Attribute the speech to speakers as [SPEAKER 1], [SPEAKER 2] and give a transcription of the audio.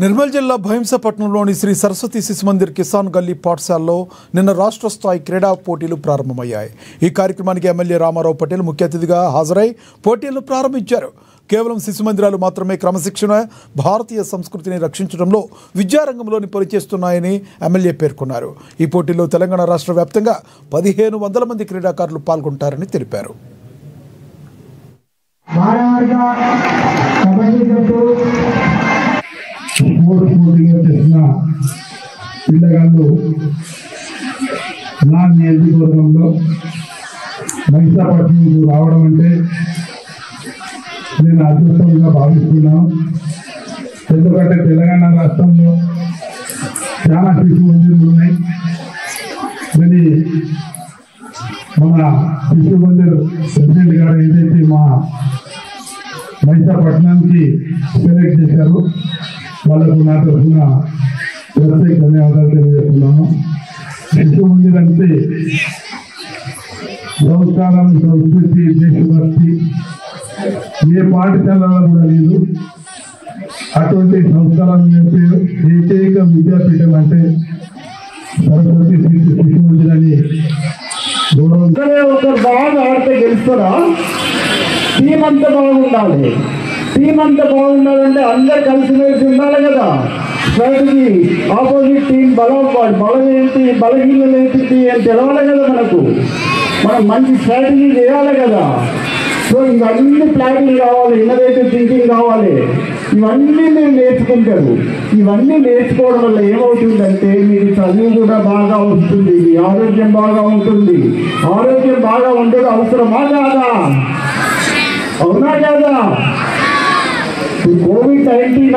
[SPEAKER 1] నిర్మల్ జిల్లా భైంసపట్నంలోని శ్రీ సరస్వతి శిశు మందిర్ కిసాన్ గల్లీ పాఠశాలలో నిన్న రాష్ట్ర స్థాయి క్రీడా పోటీలు ప్రారంభమయ్యాయి। ఈ కార్యక్రమానికి ఎమ్మెల్యే రామారావు పటేల్ ముఖ్య అతిథిగా హాజరై పోటీలను ప్రారంభించారు। కేవలం శిశు మందిరాలు మాత్రమే క్రమశిక్షణ, భారతీయ సంస్కృతిని రక్షించడంలో విద్యారంగంలోని పనిచేస్తున్నాయని ఎమ్మెల్యే పేర్కొన్నారు। ఈ పోటీల్లో తెలంగాణ రాష్ట్ర వ్యాప్తంగా 1500 మంది క్రీడాకారులు పాల్గొంటారని తెలిపారు।
[SPEAKER 2] పిల్లగాళ్ళు నా నియోజకవర్గంలో భైంసపట్నం రావడం అంటే నేను అదృష్టంగా భావిస్తున్నాను। ఎందుకంటే తెలంగాణ రాష్ట్రంలో చాలా శిశు మందిరాలు ఉన్నాయి। కానీ మన శిశు మందిర్ ప్రెసిడెంట్ గారు ఏదైతే మా భైంసపట్నానికి సెలెక్ట్ చేశారు, వాళ్ళకు నా తరఫున ప్రత్యేక ధన్యవాదాలు తెలియజేస్తున్నాను। శిశు మందిర్ అంటే సంస్కారం, సంస్కృతి, దేశభక్తి ఏ పాఠశాలలో కూడా లేదు। అటువంటి సంస్కారం నేర్పే ఏకైక విద్యాపీఠం అంటే సరస్వతి శిశు మందిర్ అని
[SPEAKER 3] ఒకరు బాగా ఆడితే గెలుస్తారా? టీం అంతా బాగుండాలి। టీం అంతా బాగుండాలంటే అందరు కలిసిమెలిసి ఉండాలి కదా। స్ట్రాటజీ ఆపోజిట్ టీం బలం ఏంటి, బలహీనలు ఏంటి అని తెలవాలి కదా మనకు। మనం మంచి స్ట్రాటజీ చేయాలి కదా। సో ఇవన్నీ ప్లానింగ్ కావాలి, ఇన్నోవేటివ్ థింకింగ్ కావాలి। ఇవన్నీ మీరు నేర్చుకుంటారు। ఇవన్నీ నేర్చుకోవడం వల్ల ఏమవుతుందంటే మీకు చదువు కూడా బాగా వస్తుంది, మీ ఆరోగ్యం బాగా ఉంటుంది। ఆరోగ్యం బాగా ఉండడం అవసరమా కాదా? అవునా కదా? కోవిడ్-19